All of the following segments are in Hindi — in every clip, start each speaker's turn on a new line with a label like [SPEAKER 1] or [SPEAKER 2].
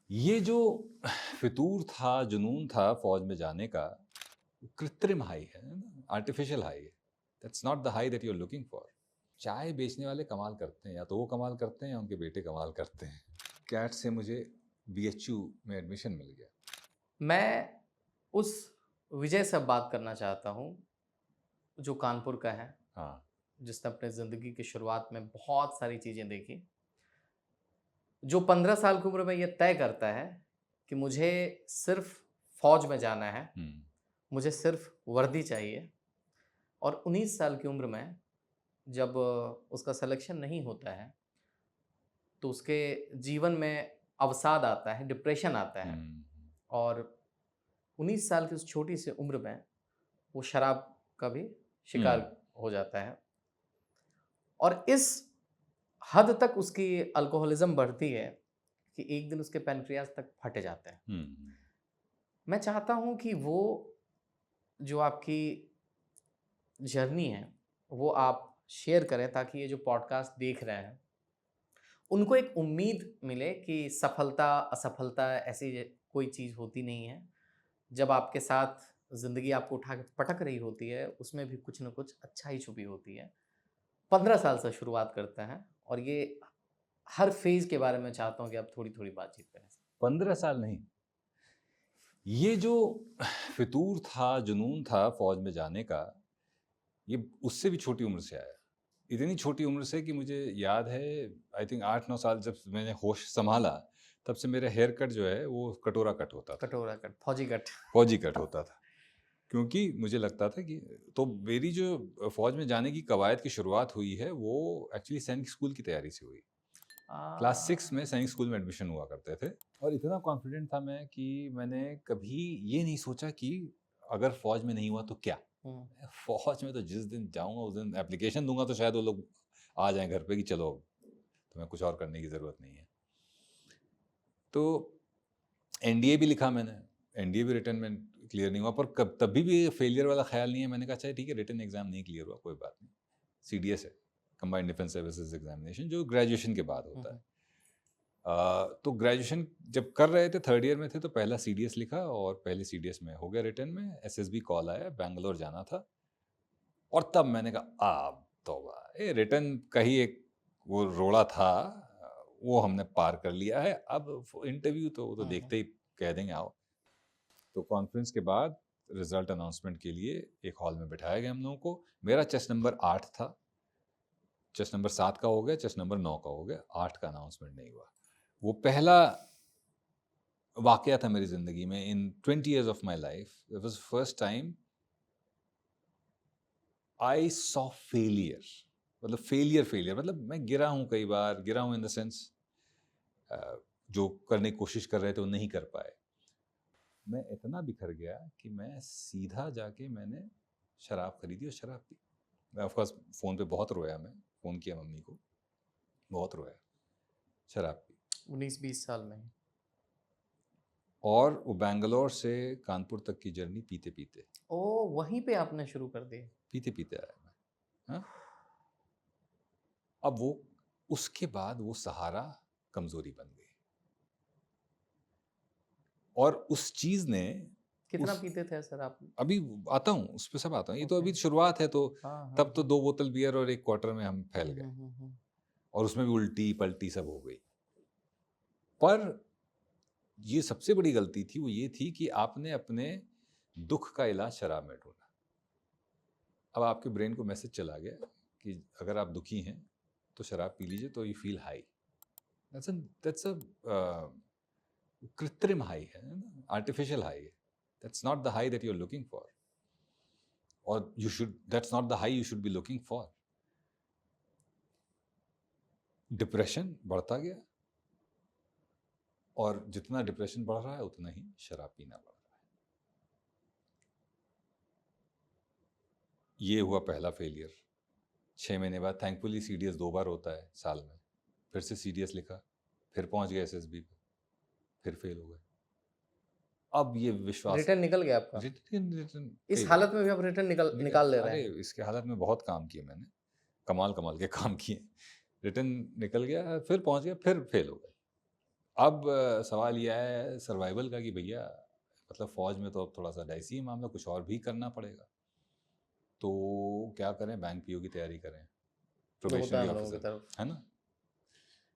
[SPEAKER 1] ये जो फितूर था, जुनून था फौज में जाने का, कृत्रिम हाई है ना, आर्टिफिशियल हाई है। That's not the high that you are looking for. चाय बेचने वाले कमाल करते हैं, या तो वो कमाल करते हैं या उनके बेटे कमाल करते हैं। कैट से मुझे बीएचयू में एडमिशन मिल गया।
[SPEAKER 2] मैं उस विजय से अब बात करना चाहता हूँ, जो कानपुर का है,
[SPEAKER 1] हाँ।
[SPEAKER 2] जिसने अपने ज़िंदगी की शुरुआत में बहुत सारी चीज़ें देखी। जो 15 साल की उम्र में ये तय करता है कि मुझे सिर्फ़ फ़ौज में जाना है,
[SPEAKER 1] हम्म।
[SPEAKER 2] मुझे सिर्फ़ वर्दी चाहिए और 19 साल की उम्र में जब उसका सिलेक्शन नहीं होता है, तो उसके जीवन में अवसाद आता है, डिप्रेशन आता है
[SPEAKER 1] हम्म।
[SPEAKER 2] और 19 साल की उस छोटी सी उम्र में वो शराब का भी शिकार
[SPEAKER 1] हम्म।
[SPEAKER 2] हो जाता है और इस हद तक उसकी अल्कोहलिज़्म बढ़ती है कि एक दिन उसके पैनक्रियाज़ तक फट जाते हैं।
[SPEAKER 1] हम्म।
[SPEAKER 2] मैं चाहता हूँ कि वो जो आपकी जर्नी है, वो आप शेयर करें ताकि ये जो पॉडकास्ट देख रहे हैं, उनको एक उम्मीद मिले कि सफलता, असफलता ऐसी कोई चीज़ होती नहीं है। जब आपके साथ ज़िंदगी आपको उठा के पटक रही होती है, उसमें भी कुछ न कुछ अच्छाई छुपी होती है। 15 साल से शुरुआत करते हैं और ये हर फ़ेज़ के बारे में चाहता हूँ कि आप थोड़ी-थोड़ी बातचीत करें।
[SPEAKER 1] 15 साल नहीं, ये जो फितूर था, जुनून था फौज में जाने का, ये उससे भी छोटी उम्र से आया। इतनी छोटी उम्र से कि मुझे याद है, आई थिंक 8-9 साल जब मैंने होश संभाला, तब से मेरा हेयर कट जो है वो कटोरा कट होता था,
[SPEAKER 2] कटोरा कट, फौजी कट।
[SPEAKER 1] फौजी कट होता था। क्योंकि मुझे लगता था कि, तो मेरी जो फौज में जाने की कवायद की शुरुआत हुई है वो एक्चुअली सैनिक स्कूल की तैयारी से हुई। क्लास 6 में सैनिक स्कूल में एडमिशन हुआ करते थे, और इतना कॉन्फिडेंट था मैं कि मैंने कभी ये नहीं सोचा कि अगर फौज में नहीं हुआ तो क्या।
[SPEAKER 2] हुँ,
[SPEAKER 1] फौज में तो जिस दिन जाऊंगा उस दिन एप्लीकेशन दूंगा तो शायद वो लोग आ जाएं घर पे कि चलो तुम्हें कुछ और करने की ज़रूरत नहीं है। तो एनडीए भी लिखा मैंने, एनडीए भी रिटर्न में क्लियर नहीं हुआ, पर कब तभी भी फेलियर वाला ख्याल नहीं है। मैंने कहा अच्छा ठीक है, रिटर्न एग्जाम नहीं क्लियर हुआ, कोई बात नहीं, सीडीएस है, कंबाइंड डिफेंस सर्विसेज एग्जामिनेशन, जो ग्रेजुएशन के बाद
[SPEAKER 2] हुँ,
[SPEAKER 1] होता है।
[SPEAKER 2] हुँ।
[SPEAKER 1] तो ग्रेजुएशन जब कर रहे थे, थर्ड ईयर में थे, तो पहला सीडीएस लिखा और पहले सीडीएस में हो गया रिटर्न में। एसएसबी कॉल आया, बैंगलोर जाना था, और तब मैंने कहा तौबा, ये रिटर्न का ही एक वो रोड़ा था, वो हमने पार कर लिया है। अब इंटरव्यू तो वो तो
[SPEAKER 2] हुँ, हुँ।
[SPEAKER 1] देखते ही कह देंगे आओ। तो कॉन्फ्रेंस के बाद रिजल्ट अनाउंसमेंट के लिए एक हॉल में बिठाया गया हम लोगों को। मेरा चेस्ट नंबर 8 था, चेस्ट नंबर 7 का हो गया, चेस्ट नंबर 9 का हो गया, 8 का अनाउंसमेंट नहीं हुआ। वो पहला वाकया था मेरी जिंदगी में, इन 20 years of my life it was first time I saw failure. मतलब फेलियर फेलियर मतलब मैं गिरा हूं, कई बार गिरा हूं इन द सेंस जो करने की कोशिश कर रहे थे वो नहीं कर पाए। मैं इतना बिखर गया कि मैं सीधा जाके मैंने शराब खरीदी और शराब पी। ऑफ कोर्स फ़ोन पे बहुत रोया, मैं फ़ोन किया मम्मी को, बहुत रोया, शराब पी।
[SPEAKER 2] 19-20 साल में ही।
[SPEAKER 1] और वो बैंगलोर से कानपुर तक की जर्नी पीते पीते,
[SPEAKER 2] ओह! वहीं पे आपने शुरू कर दी।
[SPEAKER 1] पीते पीते आया मैं। हाँ। अब वो, उसके बाद वो सहारा कमजोरी बन गई, और उस चीज ने
[SPEAKER 2] कितना
[SPEAKER 1] उस,
[SPEAKER 2] पीते थे सर आप?
[SPEAKER 1] अभी आता हूँ उस पर, सब आता हूँ, ये तो
[SPEAKER 2] ओके।
[SPEAKER 1] अभी शुरुआत है, तो
[SPEAKER 2] हाँ, हाँ,
[SPEAKER 1] तब तो
[SPEAKER 2] हाँ।
[SPEAKER 1] 2 बोतल बियर और एक क्वार्टर में हम फैल
[SPEAKER 2] हुँ,
[SPEAKER 1] गए,
[SPEAKER 2] हुँ, हुँ, हुँ।
[SPEAKER 1] और उसमें भी उल्टी पल्टी सब हो गई। पर ये सबसे बड़ी गलती थी, वो ये थी कि आपने अपने दुख का इलाज शराब में ढूंढा। अब आपके ब्रेन को मैसेज चला गया कि अगर आप दुखी हैं तो शराब पी लीजिए तो you feel high. That's a कृत्रिम हाई है ना, आर्टिफिशियल हाई है। That's not the high that you are looking for, और you should, that's not the high you should be looking for. Depression बढ़ता गया, और जितना डिप्रेशन बढ़ रहा है उतना ही शराब पीना बढ़ रहा है। ये हुआ पहला फेलियर। 6 महीने बाद थैंकफुली सीडीएस 2 बार होता है साल में, फिर से सीडीएस लिखा, फिर पहुंच गए एसएसबी पे, फिर फेल हो गए। अब ये विश्वास,
[SPEAKER 2] रिटर्न निकल गया आपका?
[SPEAKER 1] रिटर्न रिटर्न
[SPEAKER 2] इस
[SPEAKER 1] कई बार
[SPEAKER 2] हालत में भी आप रिटर्न
[SPEAKER 1] निकल,
[SPEAKER 2] निकाल ले रहे
[SPEAKER 1] अरे
[SPEAKER 2] हैं?
[SPEAKER 1] इसके हालत में बहुत काम किए मैंने, कमाल कमाल के काम किए। रिटर्न निकल गया, फिर पहुंच गया, फिर फेल हो गए। अब सवाल यह है सर्वाइवल का कि भैया मतलब फौज में तो अब थोड़ा सा डाइसी ही मामला, कुछ और भी करना पड़ेगा। तो क्या करें, बैंक पीओ की तैयारी करें,
[SPEAKER 2] जो होता है
[SPEAKER 1] प्रोबेशनरी
[SPEAKER 2] हम लोगों की
[SPEAKER 1] ऑफिसर,
[SPEAKER 2] तरफ।
[SPEAKER 1] है ना।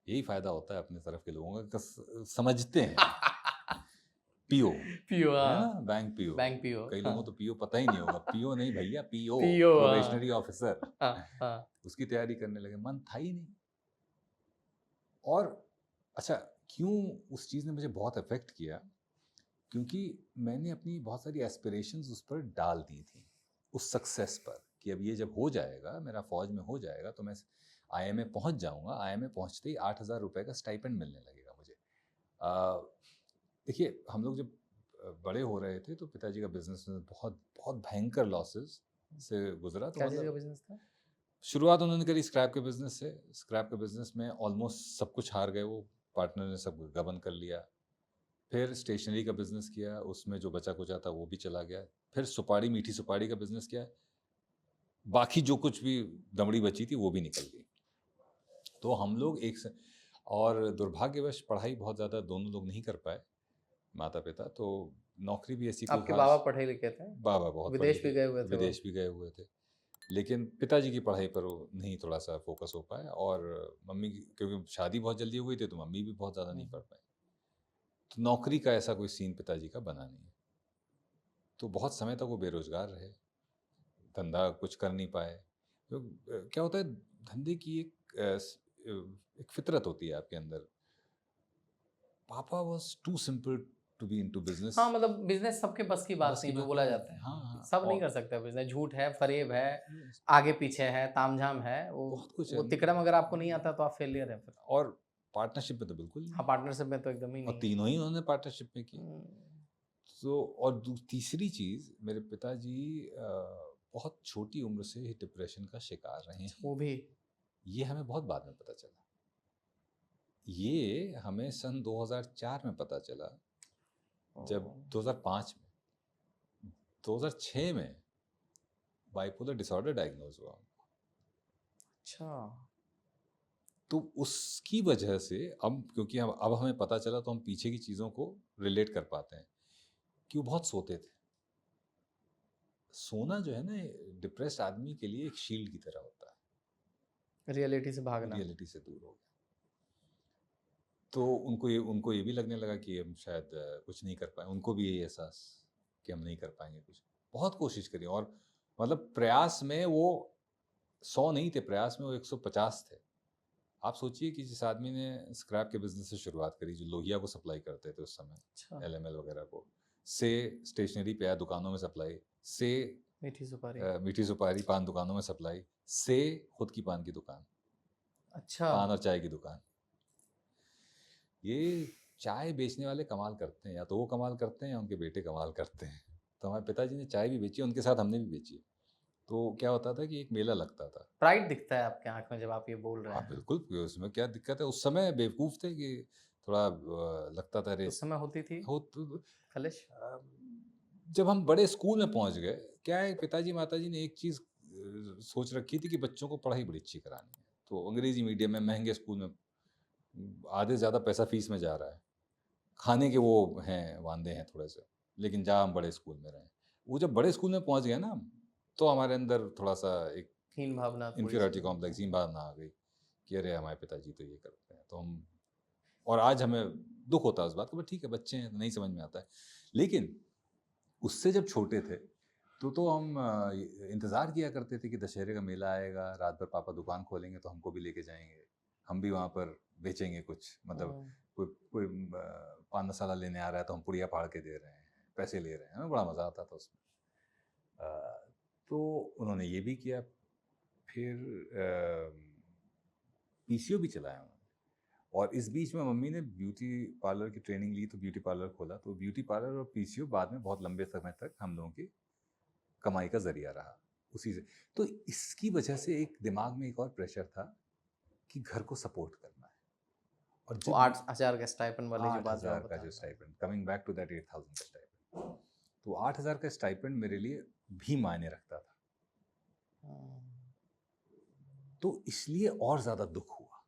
[SPEAKER 1] यही फायदा होता है अपने तरफ के लोगों का, समझते हैं। पीओ,
[SPEAKER 2] पीओ,
[SPEAKER 1] है ना,
[SPEAKER 2] हाँ।
[SPEAKER 1] Bank PO.
[SPEAKER 2] बैंक पीओ,
[SPEAKER 1] कई
[SPEAKER 2] हाँ।
[SPEAKER 1] लोगों को तो पीओ पता ही नहीं होगा, पीओ नहीं भैया, पीओ,
[SPEAKER 2] पीओ,
[SPEAKER 1] प्रोबेशनरी
[SPEAKER 2] हाँ।
[SPEAKER 1] ऑफिसर।
[SPEAKER 2] हाँ, हाँ।
[SPEAKER 1] उसकी तैयारी करने लगे, मन था ही नहीं। और अच्छा, क्यों उस चीज़ ने मुझे बहुत अफेक्ट किया, क्योंकि मैंने अपनी बहुत सारी एस्पिरेशंस उस पर डाल दी थी, उस सक्सेस पर, कि अब ये जब हो जाएगा, मेरा फौज में हो जाएगा, तो मैं आईएमए पहुंच जाऊंगा। आईएमए पहुंचते ही 8,000 रुपये का स्टाइपेंड मिलने लगेगा मुझे। देखिए, हम लोग जब बड़े हो रहे थे तो पिताजी का बिजनेस में बहुत बहुत भयंकर लॉसेस से गुजरा। तो
[SPEAKER 2] क्या चीज़ का
[SPEAKER 1] मतलब
[SPEAKER 2] बिजनेस था?
[SPEAKER 1] शुरुआत उन्होंने करी स्क्रैप के बिजनेस से। स्क्रैप के बिजनेस में ऑलमोस्ट सब कुछ हार गए, वो पार्टनर ने सब गबन कर लिया। फिर स्टेशनरी का बिजनेस किया, उसमें जो बचा कुचा था वो भी चला गया। फिर सुपारी, मीठी सुपारी का बिजनेस किया, बाकी जो कुछ भी दमड़ी बची थी वो भी निकल गई। तो हम लोग और दुर्भाग्यवश पढ़ाई बहुत ज़्यादा दोनों लोग नहीं कर पाए, माता पिता। तो नौकरी भी ऐसी कोई
[SPEAKER 2] आपके बाबा
[SPEAKER 1] खास,
[SPEAKER 2] पढ़े लिखे थे?
[SPEAKER 1] बाबा बहुत पढ़े
[SPEAKER 2] विदेश भी
[SPEAKER 1] लिखे,
[SPEAKER 2] गए हुए थे वो?
[SPEAKER 1] विदेश भी गए हुए थे, लेकिन पिताजी की पढ़ाई पर वो नहीं थोड़ा सा फोकस हो पाया। और मम्मी की, क्योंकि शादी बहुत जल्दी हो गई थी, तो मम्मी भी बहुत ज़्यादा नहीं पढ़ पाई। तो नौकरी का ऐसा कोई सीन पिताजी का बना नहीं। तो बहुत समय तक वो बेरोजगार रहे, धंधा कुछ कर नहीं पाए। तो क्या होता है, धंधे की एक फितरत होती है आपके अंदर। पापा was too simple to be into business.
[SPEAKER 2] हाँ, मतलब बिजनेस सबके बस की बात
[SPEAKER 1] बस की
[SPEAKER 2] नहीं, जो
[SPEAKER 1] बात
[SPEAKER 2] बोला
[SPEAKER 1] नहीं
[SPEAKER 2] जाता
[SPEAKER 1] होती,
[SPEAKER 2] है।
[SPEAKER 1] हाँ हाँ।
[SPEAKER 2] सब नहीं
[SPEAKER 1] और
[SPEAKER 2] कर सकते बिजनेस, झूठ है, फरेब है, आगे पीछे है, तामझाम है,
[SPEAKER 1] बहुत कुछ
[SPEAKER 2] वो
[SPEAKER 1] है।
[SPEAKER 2] तिकड़म अगर आपको नहीं आता तो आप फेलियर है फिर।
[SPEAKER 1] और पार्टनरशिप में तो बिल्कुल नहीं,
[SPEAKER 2] हाँ, पार्टनरशिप में तो एकदम ही
[SPEAKER 1] और
[SPEAKER 2] नहीं है।
[SPEAKER 1] तीनों ही उन्होंने पार्टनरशिप में की।
[SPEAKER 2] हम्म,
[SPEAKER 1] तो और तीसरी चीज, मेरे पिताजी बहुत छोटी उम्र से ही डिप्रेशन का शिकार रहे हैं।
[SPEAKER 2] वो भी।
[SPEAKER 1] ये हमें बहुत बाद में पता चला। ये हमें सन 2004 में पता चला, जब 2005 में, 2006 में बाइपोलर डिसऑर्डर डायग्नोज हुआ।
[SPEAKER 2] अच्छा।
[SPEAKER 1] तो उसकी वजह से अब, क्योंकि अब हमें पता चला, तो हम पीछे की चीज़ों को रिलेट कर पाते हैं कि वो बहुत सोते थे। सोना जो है ना, डिप्रेस्ड आदमी के लिए एक शील्ड की तरह होता है,
[SPEAKER 2] रियलिटी से भागना।
[SPEAKER 1] रियलिटी से दूर हो गया। तो उनको ये भी लगने लगा कि हम शायद कुछ नहीं कर पाए। उनको भी ये एहसास कि हम नहीं कर पाएंगे कुछ। बहुत कोशिश करी, और मतलब प्रयास में वो 100 नहीं थे, प्रयास में वो 150 थे। आप सोचिए कि जिस आदमी ने स्क्रैप के बिजनेस से शुरुआत करी, जो लोहिया को सप्लाई करते थे उस समय,
[SPEAKER 2] अच्छा।
[SPEAKER 1] एलएमएल वगैरह को, से स्टेशनरी पे आया, दुकानों में सप्लाई, से
[SPEAKER 2] मीठी सुपारी।
[SPEAKER 1] मीठी सुपारी, पान दुकानों में सप्लाई, से खुद की पान की दुकान,
[SPEAKER 2] अच्छा।
[SPEAKER 1] पान और चाय की दुकान। ये चाय बेचने वाले कमाल करते हैं, या तो वो कमाल करते हैं या उनके बेटे कमाल करते हैं। तो हमारे पिताजी ने चाय भी बेची, उनके साथ हमने भी बेची। तो क्या होता था कि एक मेला लगता था।
[SPEAKER 2] प्राइड दिखता है आपके आंख में जब आप ये बोल रहे
[SPEAKER 1] हाँ
[SPEAKER 2] हैं।
[SPEAKER 1] बिल्कुल, उसमें क्या दिक्कत है। उस समय बेवकूफ़ थे कि थोड़ा लगता था,
[SPEAKER 2] तो
[SPEAKER 1] रे
[SPEAKER 2] उस समय होती थी
[SPEAKER 1] हो तो,
[SPEAKER 2] खलिश।
[SPEAKER 1] जब हम बड़े स्कूल में पहुंच गए, क्या है, पिताजी माताजी ने एक चीज़ सोच रखी थी कि बच्चों को पढ़ाई बड़ी अच्छी करानी है। तो अंग्रेजी मीडियम में, महंगे स्कूल में, आधे से ज़्यादा पैसा फीस में जा रहा है, खाने के वो हैं, वांदे हैं थोड़े से, लेकिन जहाँ हम बड़े स्कूल में रहे, वो जब बड़े स्कूल में पहुंच गए ना, तो हमारे अंदर थोड़ा सा एक
[SPEAKER 2] हीन भावना थोड़ी
[SPEAKER 1] इन्फीरियरिटी
[SPEAKER 2] सी।
[SPEAKER 1] कॉम्प्लेक्स, ही भावना आ गई कि अरे हमारे पिताजी तो ये करते हैं, तो हम, और आज हमें दुख होता है उस बात का, बट ठीक है, बच्चे हैं, नहीं समझ में आता है। लेकिन उससे जब छोटे थे, तो हम इंतज़ार किया करते थे कि दशहरे का मेला आएगा, रात भर पापा दुकान खोलेंगे तो हमको भी लेके जाएंगे, हम भी वहाँ पर बेचेंगे कुछ। मतलब
[SPEAKER 2] हम्म,
[SPEAKER 1] कोई कोई पान मसाला लेने आ रहा है तो हम पुड़िया फाड़ के दे रहे हैं, पैसे ले रहे हैं, हमें बड़ा मज़ा आता था उसमें। तो उन्होंने ये भी किया। फिर पीसीओ भी चलाया उन्होंने। और इस बीच में मम्मी ने ब्यूटी पार्लर की ट्रेनिंग ली, तो ब्यूटी पार्लर खोला। तो ब्यूटी पार्लर और पीसीओ बाद में बहुत लंबे समय तक हम लोगों की कमाई का जरिया रहा उसी से। तो इसकी वजह से एक दिमाग में एक और प्रेशर था कि घर को सपोर्ट करना है। और
[SPEAKER 2] वो
[SPEAKER 1] जब
[SPEAKER 2] 8,000 का स्टाइपन वाली जो बात जो
[SPEAKER 1] 8,000
[SPEAKER 2] आप
[SPEAKER 1] का
[SPEAKER 2] बता
[SPEAKER 1] जो
[SPEAKER 2] रहे हैं।
[SPEAKER 1] Stipend, coming back to that 8,000 का स्टाइपेंड, तो 8,000 का स्टाइपेंड मेरे लिए भी मायने रखता था।
[SPEAKER 2] हम्म,
[SPEAKER 1] तो इसलिए और ज़्यादा दुख हुआ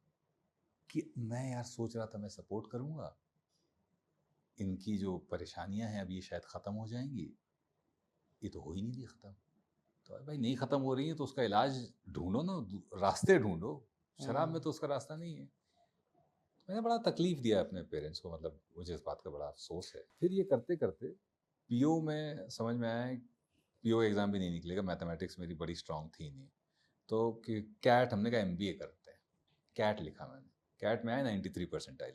[SPEAKER 1] कि मैं यार सोच रहा था मैं सपोर्ट करूंगा, इनकी जो परेशानियां हैं अब ये शायद ख़त्म हो जाएंगी, ये तो हो ही नहीं रही ख़त्म। तो भाई नहीं ख़त्म हो रही है तो उसका इलाज ढूंढो ना, रास्ते ढूंढो। शराब में तो उसका रास्ता नहीं है। मैंने बड़ा तकलीफ दिया अपने पेरेंट्स को, मतलब मुझे इस बात का बड़ा अफसोस है। फिर ये करते करते पीओ में समझ में आया, पीओ एग्ज़ाम भी नहीं निकलेगा, मैथमेटिक्स मेरी बड़ी स्ट्रांग थी नहीं, तो कि कैट, हमने कहा एमबीए करते हैं। कैट लिखा मैंने, कैट में आया 93 परसेंटाइल।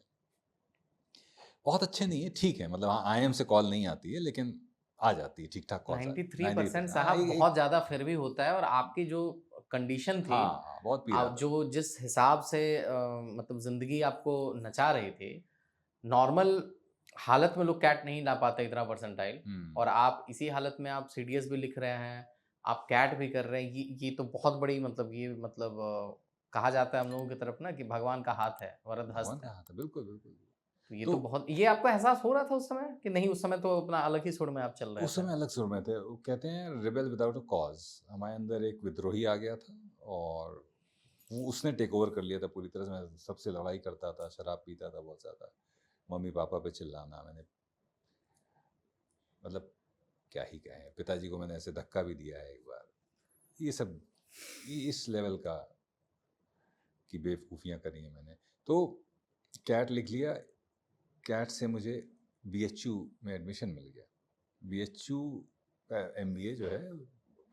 [SPEAKER 1] बहुत अच्छे नहीं है, ठीक है, मतलब हाँ IIM से कॉल नहीं आती है लेकिन आ जाती है, ठीक ठाक कॉल
[SPEAKER 2] 93% साहब बहुत ज़्यादा फिर भी होता है। और आपकी जो कंडीशन थी,
[SPEAKER 1] हाँ बहुत पीड़ा
[SPEAKER 2] आप जो जिस हिसाब से मतलब ज़िंदगी आपको नचा रहे थे, नॉर्मल हालत में लोग कैट नहीं ला पाते इतना परसेंटाइल, और आप इसी हालत में आप सीडीएस भी लिख रहे हैं, आप कैट भी कर रहे हैं। ये तो बहुत बड़ी, मतलब ये मतलब कहा जाता है हम लोगों की तरफ ना कि भगवान का हाथ है, वरद
[SPEAKER 1] भगवान
[SPEAKER 2] हस्त
[SPEAKER 1] का
[SPEAKER 2] है।
[SPEAKER 1] हाथ है, बिल्कुल बिल्कुल।
[SPEAKER 2] तो ये
[SPEAKER 1] तो
[SPEAKER 2] तो बहुत, ये आपको एहसास हो रहा था उस समय कि नहीं? उस समय तो अपना अलग ही सुर में आप चल रहे
[SPEAKER 1] उस
[SPEAKER 2] थे।
[SPEAKER 1] समय अलग सुर में थे। वो कहते हैं रिबेल विदाउट अ कॉज, हमारे अंदर एक विद्रोही आ गया था और वो उसने टेक ओवर कर लिया था पूरी तरह से। मैं सबसे लड़ाई करता था, शराब पीता था बहुत ज़्यादा, मम्मी पापा पे चिल्लाना, मैंने मतलब क्या ही कहें, पिताजी को मैंने ऐसे धक्का भी दिया है एक बार। ये सब इस लेवल का की बेवकूफ़ियाँ करी हैं मैंने। तो कैट लिख लिया, कैट से मुझे बीएचयू में एडमिशन मिल गया। बीएचयू का एमबीए जो है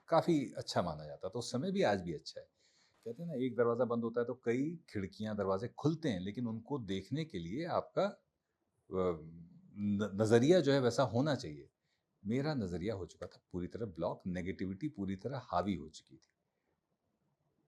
[SPEAKER 1] काफ़ी अच्छा माना जाता, तो उस समय भी आज भी अच्छा है। कहते हैं ना, एक दरवाज़ा बंद होता है तो कई खिड़कियां दरवाजे खुलते हैं, लेकिन उनको देखने के लिए आपका नज़रिया जो है वैसा होना चाहिए। मेरा नज़रिया हो चुका था पूरी तरह ब्लॉक, नेगेटिविटी पूरी तरह हावी हो चुकी थी।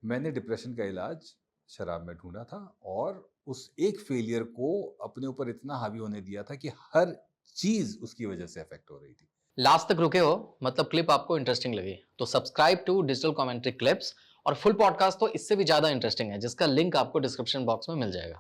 [SPEAKER 1] मैंने डिप्रेशन का इलाज शराब में ढूंढा था और उस एक फेलियर को अपने ऊपर इतना हावी होने दिया था कि हर चीज़ उसकी वजह से अफेक्ट हो रही थी।
[SPEAKER 2] लास्ट तक रुके हो, मतलब क्लिप आपको इंटरेस्टिंग लगी, तो subscribe to digital commentary clips. और फुल पॉडकास्ट तो इससे भी ज़्यादा इंटरेस्टिंग है, जिसका लिंक आपको डिस्क्रिप्शन बॉक्स में मिल जाएगा।